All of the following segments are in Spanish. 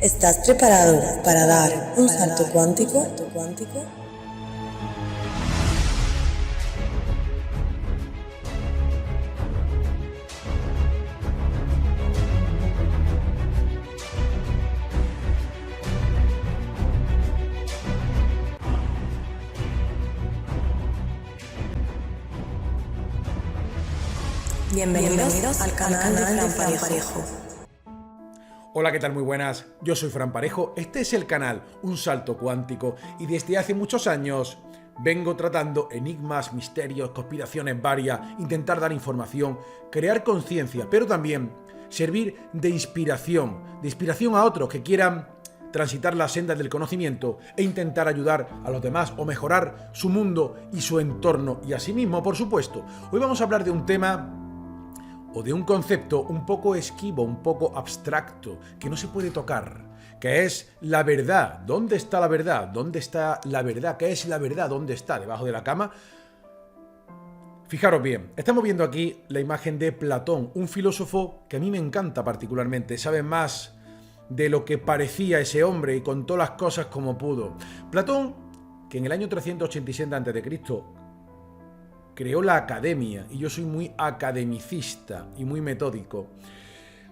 ¿Estás preparado para dar un salto cuántico? Bienvenidos al canal de Fran Parejo. Hola, ¿qué tal? Muy buenas. Yo soy Fran Parejo. Este es el canal Un Salto Cuántico y desde hace muchos años vengo tratando enigmas, misterios, conspiraciones varias, intentar dar información, crear conciencia, pero también servir de inspiración a otros que quieran transitar las sendas del conocimiento e intentar ayudar a los demás o mejorar su mundo y su entorno y a sí mismo, por supuesto. Hoy vamos a hablar de un tema o de un concepto un poco esquivo, un poco abstracto, que no se puede tocar, que es la verdad. ¿Dónde está la verdad? ¿Dónde está la verdad? ¿Qué es la verdad? ¿Dónde está? ¿Debajo de la cama? Fijaros bien, estamos viendo aquí la imagen de Platón, un filósofo que a mí me encanta particularmente, sabe más de lo que parecía ese hombre y contó las cosas como pudo. Platón, que en el año 387 a.C., creó la academia, y yo soy muy academicista y muy metódico.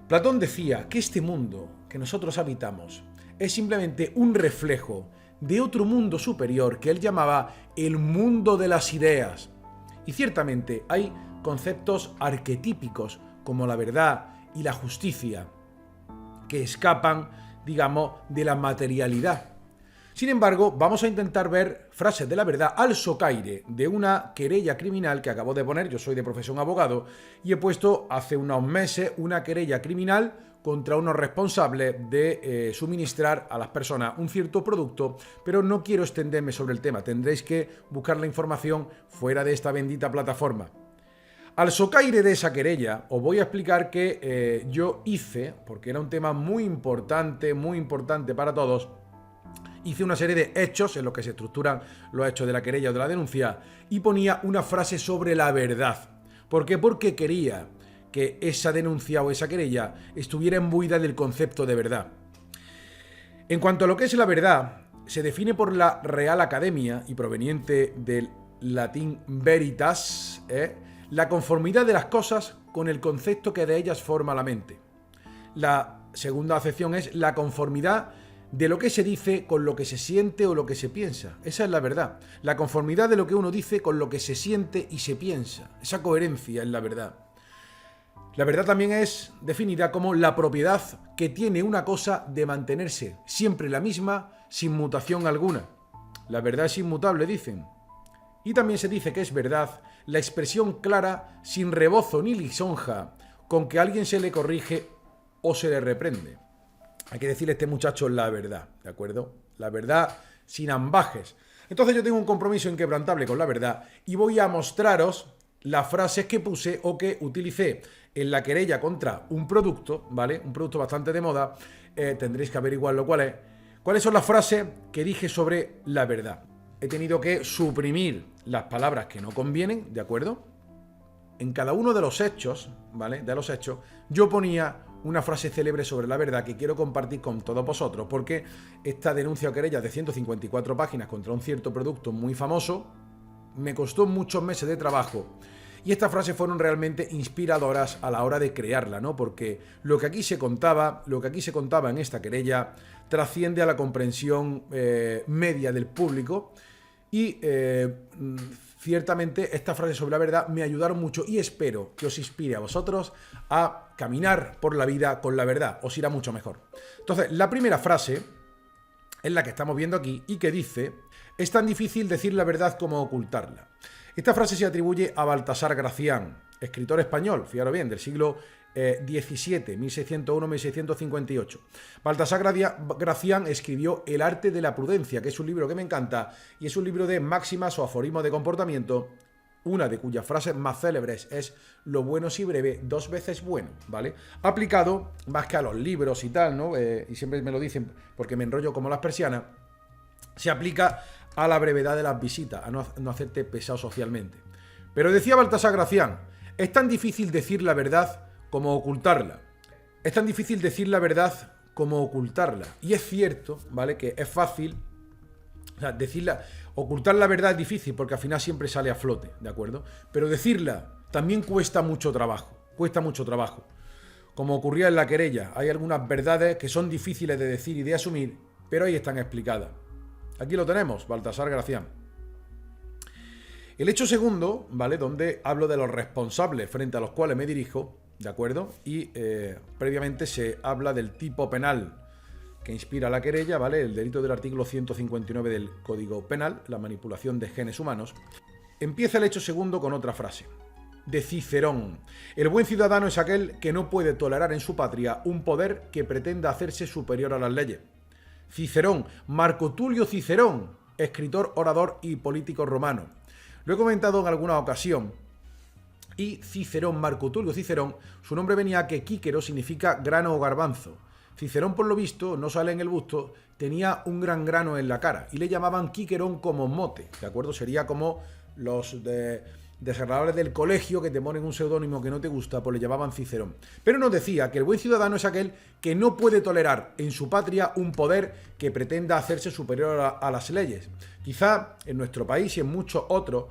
Platón decía que este mundo que nosotros habitamos es simplemente un reflejo de otro mundo superior que él llamaba el mundo de las ideas. Y ciertamente hay conceptos arquetípicos como la verdad y la justicia que escapan, digamos, de la materialidad. Sin embargo, vamos a intentar ver frases de la verdad al socaire de una querella criminal que acabo de poner. Yo soy de profesión abogado y he puesto hace unos meses una querella criminal contra unos responsables de suministrar a las personas un cierto producto, pero no quiero extenderme sobre el tema. Tendréis que buscar la información fuera de esta bendita plataforma. Al socaire de esa querella os voy a explicar que yo hice, porque era un tema muy importante para todos, hice una serie de hechos en los que se estructuran los hechos de la querella o de la denuncia y ponía una frase sobre la verdad. ¿Por qué? Porque quería que esa denuncia o esa querella estuviera imbuida del concepto de verdad. En cuanto a lo que es la verdad, se define por la Real Academia y proveniente del latín veritas, la conformidad de las cosas con el concepto que de ellas forma la mente. La segunda acepción es la conformidad de lo que se dice con lo que se siente o lo que se piensa. Esa es la verdad. La conformidad de lo que uno dice con lo que se siente y se piensa. Esa coherencia es la verdad. La verdad también es definida como la propiedad que tiene una cosa de mantenerse siempre la misma, sin mutación alguna. La verdad es inmutable, dicen. Y también se dice que es verdad la expresión clara, sin rebozo ni lisonja, con que a alguien se le corrige o se le reprende. Hay que decirle a este muchacho la verdad, ¿de acuerdo? La verdad sin ambajes. Entonces yo tengo un compromiso inquebrantable con la verdad y voy a mostraros las frases que puse o que utilicé en la querella contra un producto, ¿vale? Un producto bastante de moda. Tendréis que averiguarlo cuál es. ¿Cuáles son las frases que dije sobre la verdad? He tenido que suprimir las palabras que no convienen, ¿de acuerdo? En cada uno de los hechos, ¿vale? De los hechos, yo ponía una frase célebre sobre la verdad que quiero compartir con todos vosotros, porque esta denuncia o querella de 154 páginas contra un cierto producto muy famoso me costó muchos meses de trabajo. Y estas frases fueron realmente inspiradoras a la hora de crearla, ¿no? Porque lo que aquí se contaba en esta querella trasciende a la comprensión media del público y ciertamente estas frases sobre la verdad me ayudaron mucho y espero que os inspire a vosotros a caminar por la vida con la verdad. Os irá mucho mejor. Entonces, la primera frase es la que estamos viendo aquí y que dice: es tan difícil decir la verdad como ocultarla. Esta frase se atribuye a Baltasar Gracián, escritor español, fijaros bien, del siglo XVII, 1601-1658. Baltasar Gracián escribió El arte de la prudencia, que es un libro que me encanta, y es un libro de máximas o aforismos de comportamiento, una de cuyas frases más célebres es: lo bueno si breve, dos veces bueno, ¿vale? Aplicado más que a los libros y tal, ¿no? Y siempre me lo dicen porque me enrollo como las persianas. Se aplica a la brevedad de las visitas, a no hacerte pesado socialmente. Pero decía Baltasar Gracián: es tan difícil decir la verdad como ocultarla. Es tan difícil decir la verdad como ocultarla. Y es cierto, ¿vale? Que es fácil, o sea, decirla, ocultar la verdad es difícil porque al final siempre sale a flote, ¿de acuerdo? Pero decirla también cuesta mucho trabajo, Como ocurría en la querella, hay algunas verdades que son difíciles de decir y de asumir, pero ahí están explicadas. Aquí lo tenemos, Baltasar Gracián. El hecho segundo, ¿vale? Donde hablo de los responsables frente a los cuales me dirijo, ¿de acuerdo? Y previamente se habla del tipo penal que inspira la querella, ¿vale? El delito del artículo 159 del Código Penal, la manipulación de genes humanos. Empieza el hecho segundo con otra frase, de Cicerón. El buen ciudadano es aquel que no puede tolerar en su patria un poder que pretenda hacerse superior a las leyes. Cicerón, Marco Tulio Cicerón, escritor, orador y político romano. Lo he comentado en alguna ocasión. Y Cicerón, Marco Tulio Cicerón, su nombre venía a que quíquero significa grano o garbanzo. Cicerón, por lo visto, no sale en el busto, tenía un gran grano en la cara y le llamaban quíquerón como mote, ¿de acuerdo? Sería como los desagradadores del colegio que te ponen un seudónimo que no te gusta, pues le llamaban Cicerón. Pero nos decía que el buen ciudadano es aquel que no puede tolerar en su patria un poder que pretenda hacerse superior a las leyes. Quizá en nuestro país y en muchos otros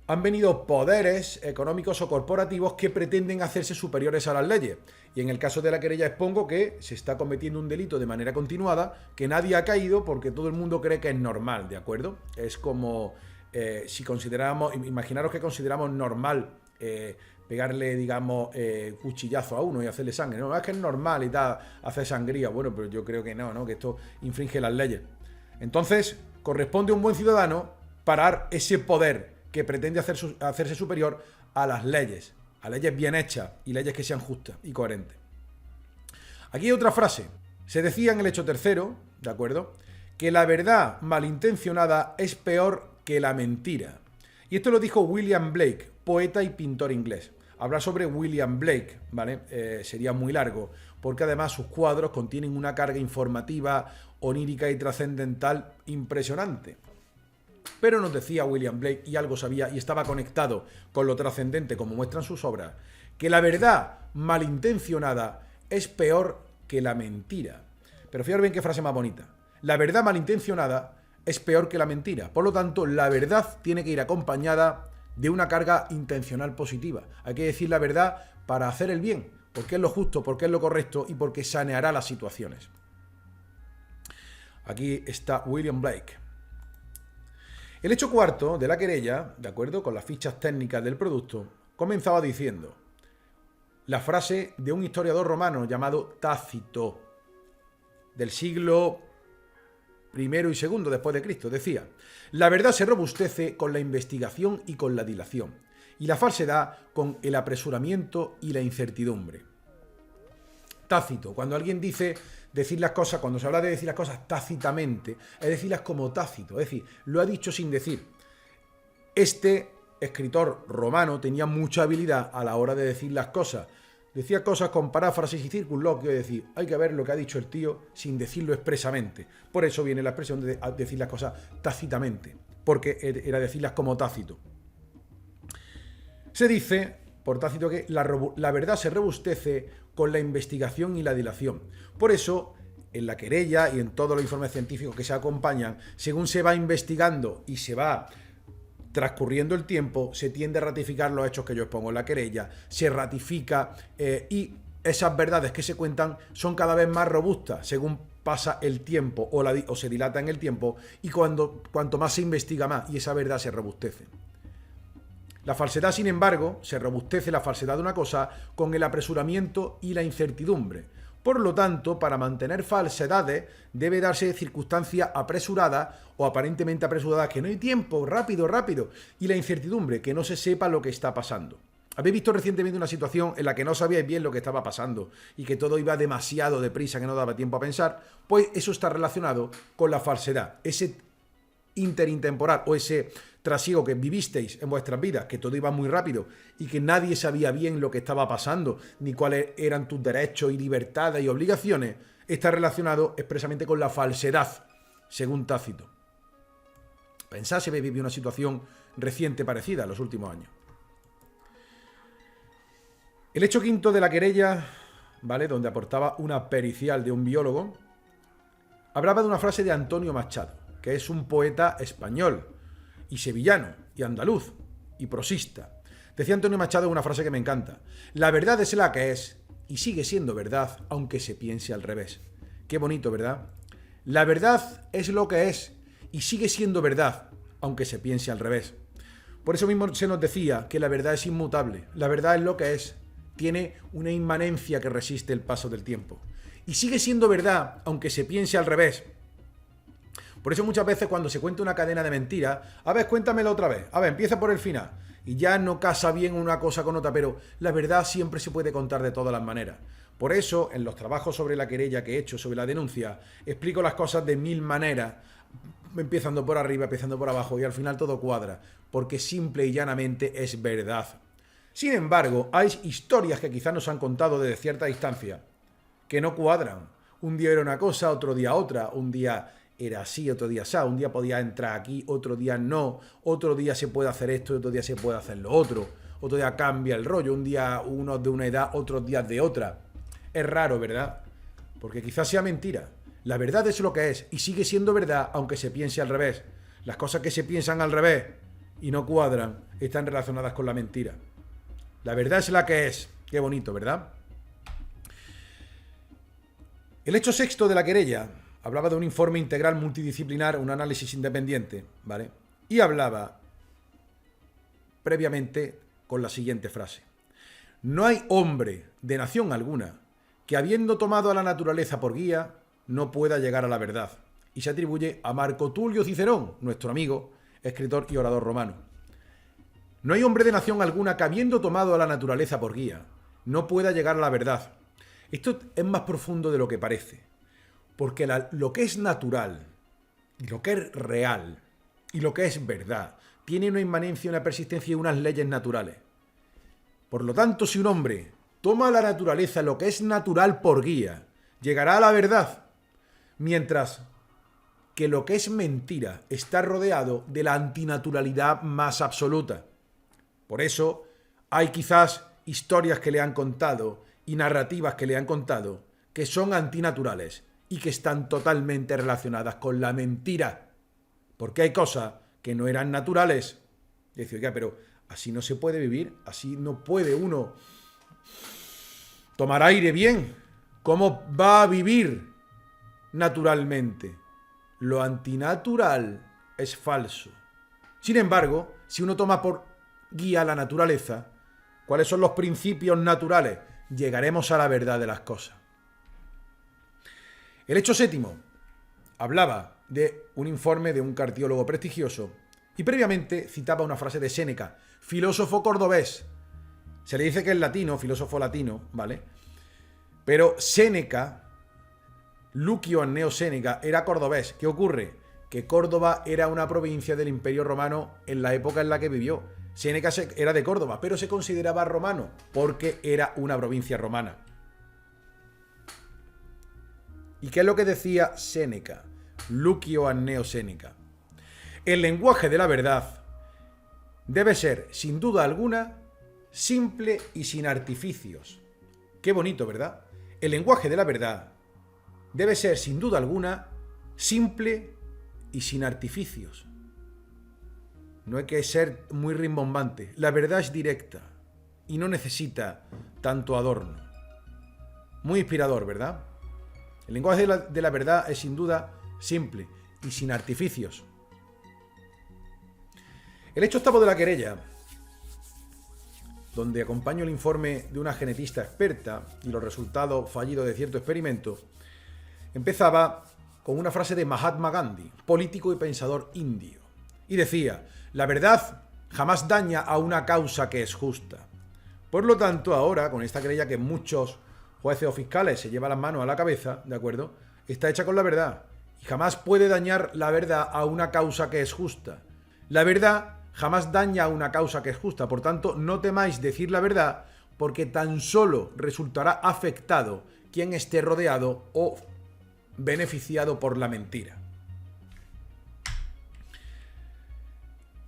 han venido poderes económicos o corporativos que pretenden hacerse superiores a las leyes. Y en el caso de la querella expongo que se está cometiendo un delito de manera continuada, que nadie ha caído porque todo el mundo cree que es normal, ¿de acuerdo? Es como si consideramos, imaginaros que consideramos normal pegarle, digamos, cuchillazo a uno y hacerle sangre. No, es que es normal y tal, hacer sangría. Bueno, pero yo creo que no, que esto infringe las leyes. Entonces, corresponde a un buen ciudadano parar ese poder que pretende hacerse superior a las leyes bien hechas y leyes que sean justas y coherentes. Aquí hay otra frase. Se decía en el hecho tercero, ¿de acuerdo?, que la verdad malintencionada es peor que la mentira. Y esto lo dijo William Blake, poeta y pintor inglés. Hablar sobre William Blake, ¿vale? Sería muy largo, porque además sus cuadros contienen una carga informativa, onírica y trascendental impresionante. Pero nos decía William Blake, y algo sabía y estaba conectado con lo trascendente, como muestran sus obras, que la verdad malintencionada es peor que la mentira. Pero fijaros bien qué frase más bonita. La verdad malintencionada es peor que la mentira. Por lo tanto, la verdad tiene que ir acompañada de una carga intencional positiva. Hay que decir la verdad para hacer el bien, porque es lo justo, porque es lo correcto y porque saneará las situaciones. Aquí está William Blake. El hecho cuarto de la querella, de acuerdo con las fichas técnicas del producto, comenzaba diciendo la frase de un historiador romano llamado Tácito, del siglo I y II después de Cristo. Decía: la verdad se robustece con la investigación y con la dilación, y la falsedad con el apresuramiento y la incertidumbre. Tácito, cuando alguien dice decir las cosas, cuando se habla de decir las cosas tácitamente, es decirlas como Tácito, es decir, lo ha dicho sin decir. Este escritor romano tenía mucha habilidad a la hora de decir las cosas. Decía cosas con paráfrasis y circunloquio, es decir, hay que ver lo que ha dicho el tío sin decirlo expresamente. Por eso viene la expresión de decir las cosas tácitamente, porque era decirlas como Tácito. Se dice, por Tácito, que la verdad se robustece con la investigación y la dilación. Por eso, en la querella y en todos los informes científicos que se acompañan, según se va investigando y se va transcurriendo el tiempo, se tiende a ratificar los hechos que yo expongo en la querella, se ratifica y esas verdades que se cuentan son cada vez más robustas según pasa el tiempo o se dilata en el tiempo, y cuanto más se investiga más, y esa verdad se robustece. La falsedad, sin embargo, se robustece la falsedad de una cosa con el apresuramiento y la incertidumbre. Por lo tanto, para mantener falsedades debe darse circunstancias apresuradas o aparentemente apresuradas, que no hay tiempo, rápido, y la incertidumbre, que no se sepa lo que está pasando. ¿Habéis visto recientemente una situación en la que no sabíais bien lo que estaba pasando y que todo iba demasiado deprisa, que no daba tiempo a pensar? Pues eso está relacionado con la falsedad, ese interintemporal o ese trasiego que vivisteis en vuestras vidas, que todo iba muy rápido y que nadie sabía bien lo que estaba pasando, ni cuáles eran tus derechos y libertades y obligaciones, está relacionado expresamente con la falsedad, según Tácito. Pensad si habéis vivido una situación reciente parecida en los últimos años. El hecho quinto de la querella ¿vale?, donde aportaba una pericial de un biólogo, hablaba de una frase de Antonio Machado, que es un poeta español, y sevillano, y andaluz, y prosista. Decía Antonio Machado una frase que me encanta: la verdad es la que es, y sigue siendo verdad, aunque se piense al revés. Qué bonito, ¿verdad? La verdad es lo que es, y sigue siendo verdad, aunque se piense al revés. Por eso mismo se nos decía que la verdad es inmutable, la verdad es lo que es, tiene una inmanencia que resiste el paso del tiempo. Y sigue siendo verdad, aunque se piense al revés. Por eso muchas veces cuando se cuenta una cadena de mentiras, a ver, cuéntamelo otra vez, a ver, empieza por el final. Y ya no casa bien una cosa con otra, pero la verdad siempre se puede contar de todas las maneras. Por eso, en los trabajos sobre la querella que he hecho, sobre la denuncia, explico las cosas de 1000 maneras, empezando por arriba, empezando por abajo, y al final todo cuadra, porque simple y llanamente es verdad. Sin embargo, hay historias que quizás nos han contado desde cierta distancia, que no cuadran. Un día era una cosa, otro día otra, un día era así, otro día así, un día podía entrar aquí, otro día no, otro día se puede hacer esto, otro día se puede hacer lo otro, otro día cambia el rollo, un día unos de una edad, otros días de otra. Es raro, ¿verdad? Porque quizás sea mentira. La verdad es lo que es, y sigue siendo verdad, aunque se piense al revés. Las cosas que se piensan al revés y no cuadran están relacionadas con la mentira. La verdad es la que es. Qué bonito, ¿verdad? El hecho sexto de la querella hablaba de un informe integral multidisciplinar, un análisis independiente, ¿vale? Y hablaba previamente con la siguiente frase: no hay hombre de nación alguna que, habiendo tomado a la naturaleza por guía, no pueda llegar a la verdad. Y se atribuye a Marco Tulio Cicerón, nuestro amigo, escritor y orador romano. No hay hombre de nación alguna que, habiendo tomado a la naturaleza por guía, no pueda llegar a la verdad. Esto es más profundo de lo que parece, porque lo que es natural, y lo que es real, y lo que es verdad, tiene una inmanencia, una persistencia y unas leyes naturales. Por lo tanto, si un hombre toma a la naturaleza, lo que es natural, por guía, llegará a la verdad, mientras que lo que es mentira está rodeado de la antinaturalidad más absoluta. Por eso hay quizás historias que le han contado y narrativas que le han contado que son antinaturales y que están totalmente relacionadas con la mentira. Porque hay cosas que no eran naturales. Y decir, oiga, pero así no se puede vivir, así no puede uno tomar aire bien. ¿Cómo va a vivir naturalmente? Lo antinatural es falso. Sin embargo, si uno toma por guía la naturaleza, ¿cuáles son los principios naturales? Llegaremos a la verdad de las cosas. El hecho séptimo hablaba de un informe de un cardiólogo prestigioso y previamente citaba una frase de Séneca, filósofo cordobés. Se le dice que es latino, filósofo latino, ¿vale? Pero Séneca, Lucio Anneo Séneca, era cordobés. ¿Qué ocurre? Que Córdoba era una provincia del Imperio Romano en la época en la que vivió. Séneca era de Córdoba, pero se consideraba romano porque era una provincia romana. ¿Y qué es lo que decía Séneca? Lucio Anneo Séneca. El lenguaje de la verdad debe ser, sin duda alguna, simple y sin artificios. Qué bonito, ¿verdad? El lenguaje de la verdad debe ser, sin duda alguna, simple y sin artificios. No hay que ser muy rimbombante. La verdad es directa y no necesita tanto adorno. Muy inspirador, ¿verdad? El lenguaje de la verdad es sin duda simple y sin artificios. El hecho octavo de la querella, donde acompaño el informe de una genetista experta y los resultados fallidos de cierto experimento, empezaba con una frase de Mahatma Gandhi, político y pensador indio. Y decía: la verdad jamás daña a una causa que es justa. Por lo tanto, ahora, con esta querella que muchos jueces o fiscales se llevan las manos a la cabeza, ¿de acuerdo?, está hecha con la verdad. Y jamás puede dañar la verdad a una causa que es justa. La verdad jamás daña a una causa que es justa. Por tanto, no temáis decir la verdad, porque tan solo resultará afectado quien esté rodeado o beneficiado por la mentira.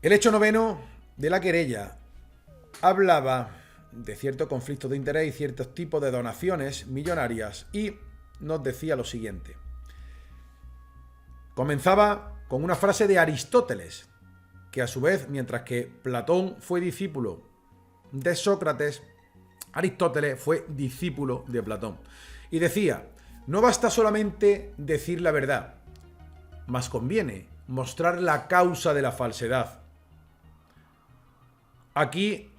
El hecho noveno de la querella hablaba de ciertos conflictos de interés y ciertos tipos de donaciones millonarias, y nos decía lo siguiente. Comenzaba con una frase de Aristóteles, que a su vez, mientras que Platón fue discípulo de Sócrates, Aristóteles fue discípulo de Platón. Y decía, no basta solamente decir la verdad, mas conviene mostrar la causa de la falsedad. Aquí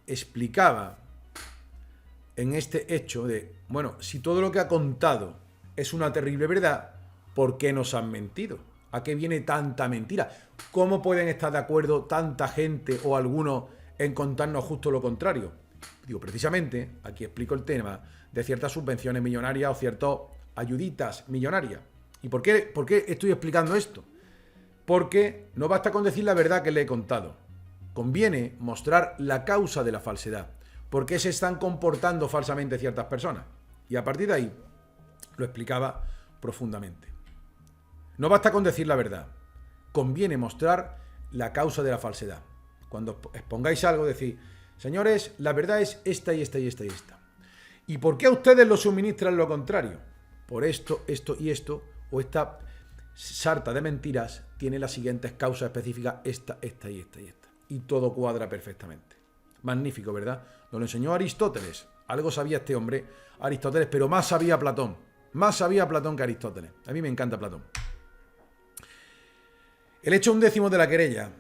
explicaba en este hecho de, bueno, si todo lo que ha contado es una terrible verdad, ¿por qué nos han mentido? ¿A qué viene tanta mentira? ¿Cómo pueden estar de acuerdo tanta gente o algunos en contarnos justo lo contrario? Digo, precisamente, aquí explico el tema de ciertas subvenciones millonarias o ciertas ayuditas millonarias. ¿Y por qué estoy explicando esto? Porque no basta con decir la verdad que le he contado. Conviene mostrar la causa de la falsedad. ¿Por qué se están comportando falsamente ciertas personas? Y a partir de ahí lo explicaba profundamente. No basta con decir la verdad. Conviene mostrar la causa de la falsedad. Cuando expongáis algo, decís, señores, la verdad es esta y esta y esta y esta. ¿Y por qué a ustedes lo suministran lo contrario? Por esto, esto y esto, o esta sarta de mentiras tiene las siguientes causas específicas, esta, esta y esta y esta. Y todo cuadra perfectamente. Magnífico, ¿verdad? Nos lo enseñó Aristóteles. Algo sabía este hombre, Aristóteles, pero más sabía Platón. Más sabía Platón que Aristóteles. A mí me encanta Platón. El hecho 11 de la querella,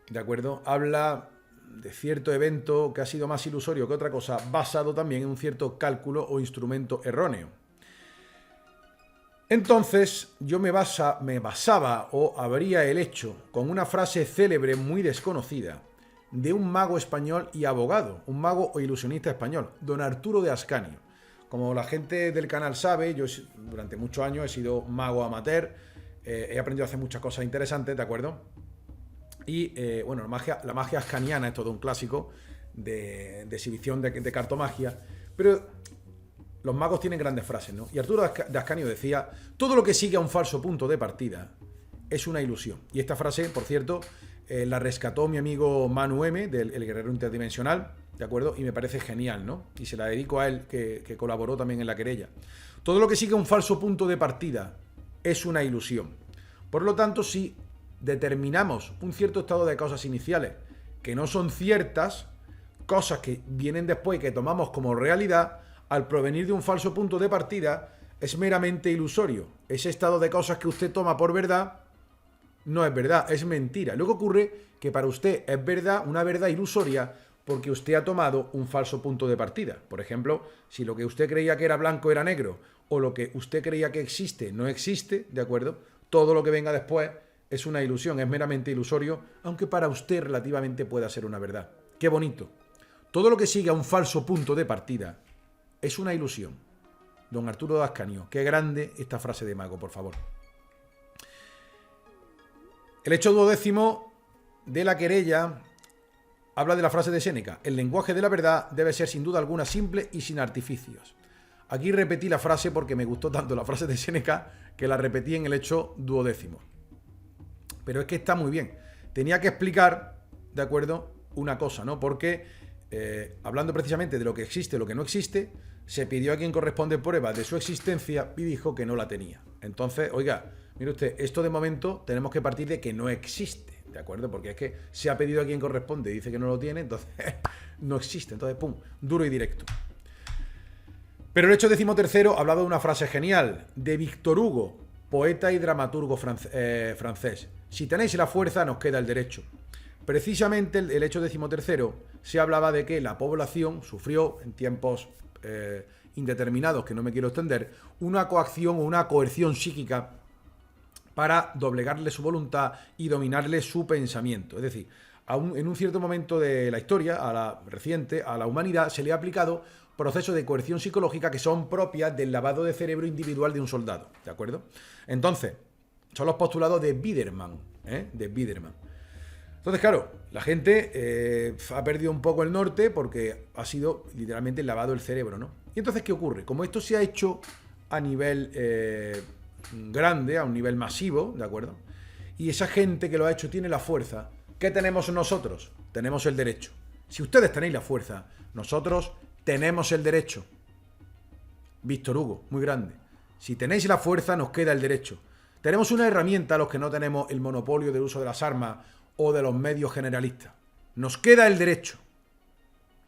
¿de acuerdo? Habla de cierto evento que ha sido más ilusorio que otra cosa, basado también en un cierto cálculo o instrumento erróneo. Entonces, yo me basaba o abría el hecho con una frase célebre muy desconocida de un mago español y abogado, un mago o ilusionista español, don Arturo de Ascanio. Como la gente del canal sabe, yo durante muchos años he sido mago amateur, he aprendido a hacer muchas cosas interesantes, ¿de acuerdo? Y bueno, la magia ascaniana es todo un clásico de exhibición de cartomagia, pero los magos tienen grandes frases, ¿no? Y Arturo de Ascanio decía, todo lo que sigue a un falso punto de partida es una ilusión. Y esta frase, por cierto, la rescató mi amigo Manu M, del El Guerrero Interdimensional, ¿de acuerdo? Y me parece genial, ¿no? Y se la dedico a él, que colaboró también en la querella. Todo lo que sigue a un falso punto de partida es una ilusión. Por lo tanto, si determinamos un cierto estado de cosas iniciales que no son ciertas, cosas que vienen después y que tomamos como realidad, al provenir de un falso punto de partida, es meramente ilusorio. Ese estado de cosas que usted toma por verdad no es verdad, es mentira. Luego ocurre que para usted es verdad, una verdad ilusoria, porque usted ha tomado un falso punto de partida. Por ejemplo, si lo que usted creía que era blanco era negro, o lo que usted creía que existe no existe, ¿de acuerdo? Todo lo que venga después es una ilusión, es meramente ilusorio, aunque para usted relativamente pueda ser una verdad. ¡Qué bonito! Todo lo que sigue a un falso punto de partida es una ilusión. Don Arturo de Ascanio. Qué grande esta frase de mago, por favor. El hecho 12 de la querella habla de la frase de Séneca. El lenguaje de la verdad debe ser sin duda alguna simple y sin artificios. Aquí repetí la frase porque me gustó tanto la frase de Séneca que la repetí en el hecho 12. Pero es que está muy bien. Tenía que explicar, ¿de acuerdo?, una cosa, ¿no? Porque hablando precisamente de lo que existe y lo que no existe, se pidió a quien corresponde prueba de su existencia y dijo que no la tenía. Entonces, oiga, mire usted, esto de momento tenemos que partir de que no existe, ¿de acuerdo? Porque es que se ha pedido a quien corresponde y dice que no lo tiene, entonces no existe. Entonces, pum, duro y directo. Pero el hecho 13 hablaba de una frase genial de Víctor Hugo, poeta y dramaturgo francés. Si tenéis la fuerza, nos queda el derecho. Precisamente el hecho 13 se hablaba de que la población sufrió en tiempos indeterminados, que no me quiero extender, una coacción o una coerción psíquica para doblegarle su voluntad y dominarle su pensamiento. Es decir, en un cierto momento de la historia, reciente, a la humanidad se le ha aplicado procesos de coerción psicológica que son propias del lavado de cerebro individual de un soldado, ¿de acuerdo? Entonces, son los postulados de Biederman, de Biederman. Entonces, claro, la gente ha perdido un poco el norte porque ha sido literalmente lavado el cerebro, ¿no? Y entonces, ¿qué ocurre? Como esto se ha hecho a nivel grande, a un nivel masivo, ¿de acuerdo? Y esa gente que lo ha hecho tiene la fuerza. ¿Qué tenemos nosotros? Tenemos el derecho. Si ustedes tenéis la fuerza, nosotros tenemos el derecho. Víctor Hugo, muy grande. Si tenéis la fuerza, nos queda el derecho. Tenemos una herramienta a los que no tenemos el monopolio del uso de las armas o de los medios generalistas. Nos queda el derecho.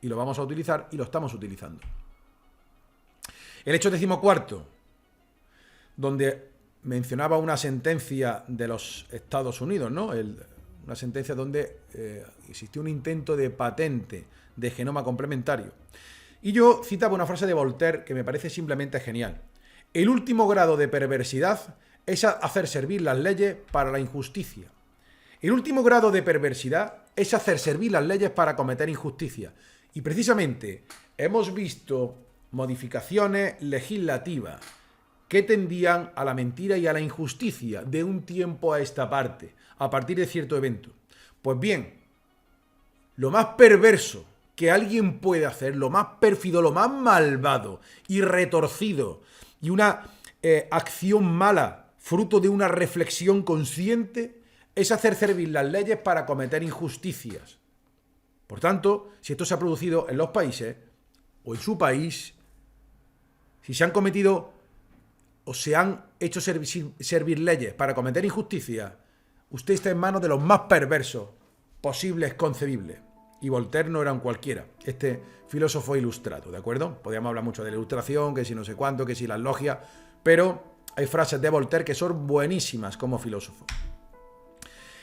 Y lo vamos a utilizar y lo estamos utilizando. El hecho 14, donde mencionaba una sentencia de los Estados Unidos, ¿no? Una sentencia donde existió un intento de patente de genoma complementario. Y yo citaba una frase de Voltaire que me parece simplemente genial. El último grado de perversidad es hacer servir las leyes para la injusticia. El último grado de perversidad es hacer servir las leyes para cometer injusticia. Y precisamente hemos visto modificaciones legislativas que tendían a la mentira y a la injusticia de un tiempo a esta parte, a partir de cierto evento. Pues bien, lo más perverso que alguien puede hacer, lo más pérfido, lo más malvado y retorcido, y una acción mala, fruto de una reflexión consciente, es hacer servir las leyes para cometer injusticias. Por tanto, si esto se ha producido en los países, o en su país, si se han cometido o se han hecho servir leyes para cometer injusticias, usted está en manos de los más perversos posibles, concebibles. Y Voltaire no era un cualquiera, este filósofo ilustrado, ¿de acuerdo? Podríamos hablar mucho de la ilustración, que si no sé cuánto, que si las logias, pero hay frases de Voltaire que son buenísimas como filósofo.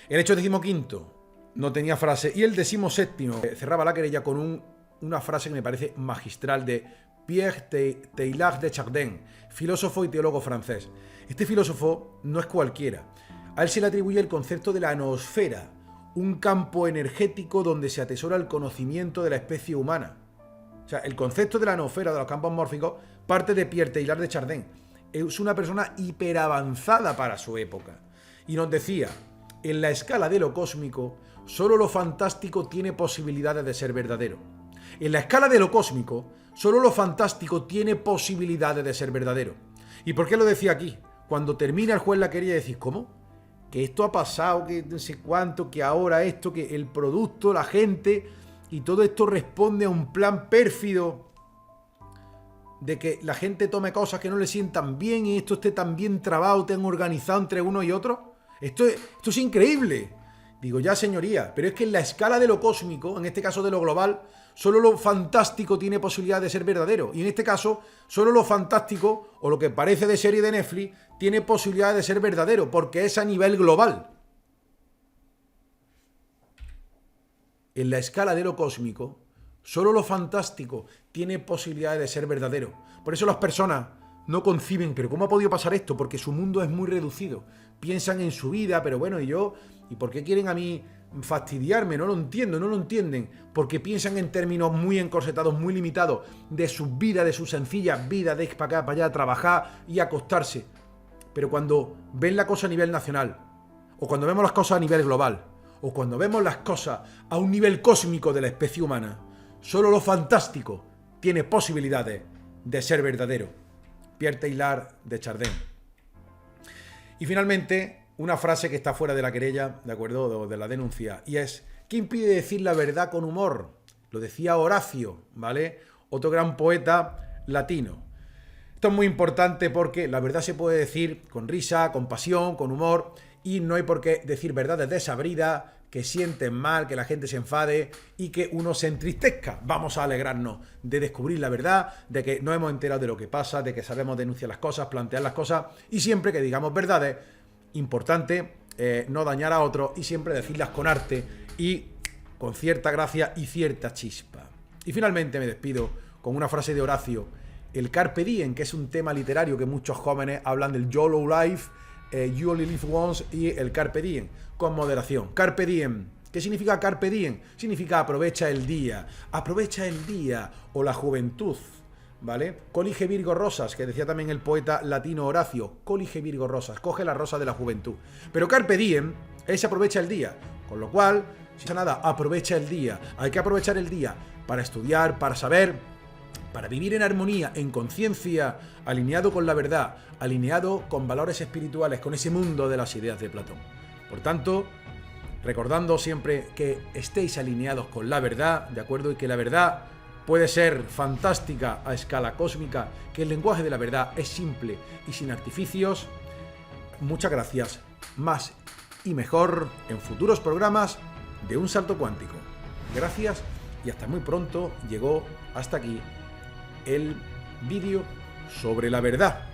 El hecho 15 no tenía frase, y el 17 cerraba la querella con una frase que me parece magistral de Pierre Teilhard de Chardin, filósofo y teólogo francés. Este filósofo no es cualquiera. A él se le atribuye el concepto de la noosfera, un campo energético donde se atesora el conocimiento de la especie humana. O sea, el concepto de la noosfera, de los campos mórficos, parte de Pierre Teilhard de Chardin. Es una persona hiperavanzada para su época. Y nos decía, en la escala de lo cósmico, solo lo fantástico tiene posibilidades de ser verdadero. En la escala de lo cósmico, solo lo fantástico tiene posibilidades de ser verdadero. ¿Y por qué lo decía aquí? Cuando termina el juez la querella, decís, ¿cómo? Que esto ha pasado, que no sé cuánto, que ahora esto, que el producto, la gente, y todo esto responde a un plan pérfido de que la gente tome cosas que no le sientan bien y esto esté tan bien trabado, tan organizado entre uno y otro. Esto es increíble. Digo, ya señoría, pero es que en la escala de lo cósmico, en este caso de lo global, solo lo fantástico tiene posibilidad de ser verdadero. Y en este caso, solo lo fantástico, o lo que parece de serie de Netflix, tiene posibilidad de ser verdadero, porque es a nivel global. En la escala de lo cósmico, solo lo fantástico tiene posibilidad de ser verdadero. Por eso las personas no conciben, pero ¿cómo ha podido pasar esto? Porque su mundo es muy reducido. Piensan en su vida, pero bueno, ¿y por qué quieren a mí fastidiarme? No lo entiendo, no lo entienden. Porque piensan en términos muy encorsetados, muy limitados, de su vida, de su sencilla vida, de ir para acá, para allá, trabajar y acostarse. Pero cuando ven la cosa a nivel nacional, o cuando vemos las cosas a nivel global, o cuando vemos las cosas a un nivel cósmico de la especie humana, solo lo fantástico tiene posibilidades de ser verdadero. Pierre Teilhard de Chardin. Y finalmente, una frase que está fuera de la querella, ¿de acuerdo?, de la denuncia, y es, ¿qué impide decir la verdad con humor? Lo decía Horacio, ¿vale? Otro gran poeta latino. Esto es muy importante porque la verdad se puede decir con risa, con pasión, con humor, y no hay por qué decir verdades desabridas, que sienten mal, que la gente se enfade y que uno se entristezca. Vamos a alegrarnos de descubrir la verdad, de que nos hemos enterado de lo que pasa, de que sabemos denunciar las cosas, plantear las cosas, y siempre que digamos verdades, importante no dañar a otros y siempre decirlas con arte y con cierta gracia y cierta chispa. Y finalmente me despido con una frase de Horacio, el Carpe Diem, que es un tema literario que muchos jóvenes hablan del YOLO Life, You Only Live Once, y el Carpe Diem, con moderación. Carpe Diem. ¿Qué significa Carpe Diem? Significa aprovecha el día, o la juventud, ¿vale? Colige Virgo rosas, que decía también el poeta latino Horacio, colige Virgo rosas, coge la rosa de la juventud. Pero Carpe Diem es aprovecha el día, con lo cual, si no nada, aprovecha el día. Hay que aprovechar el día para estudiar, para saber, para vivir en armonía, en conciencia, alineado con la verdad, alineado con valores espirituales, con ese mundo de las ideas de Platón. Por tanto, recordando siempre que estéis alineados con la verdad, ¿de acuerdo? Y que la verdad puede ser fantástica a escala cósmica, que el lenguaje de la verdad es simple y sin artificios. Muchas gracias, más y mejor en futuros programas de Un Salto Cuántico. Gracias y hasta muy pronto. Llegó hasta aquí el vídeo sobre la verdad.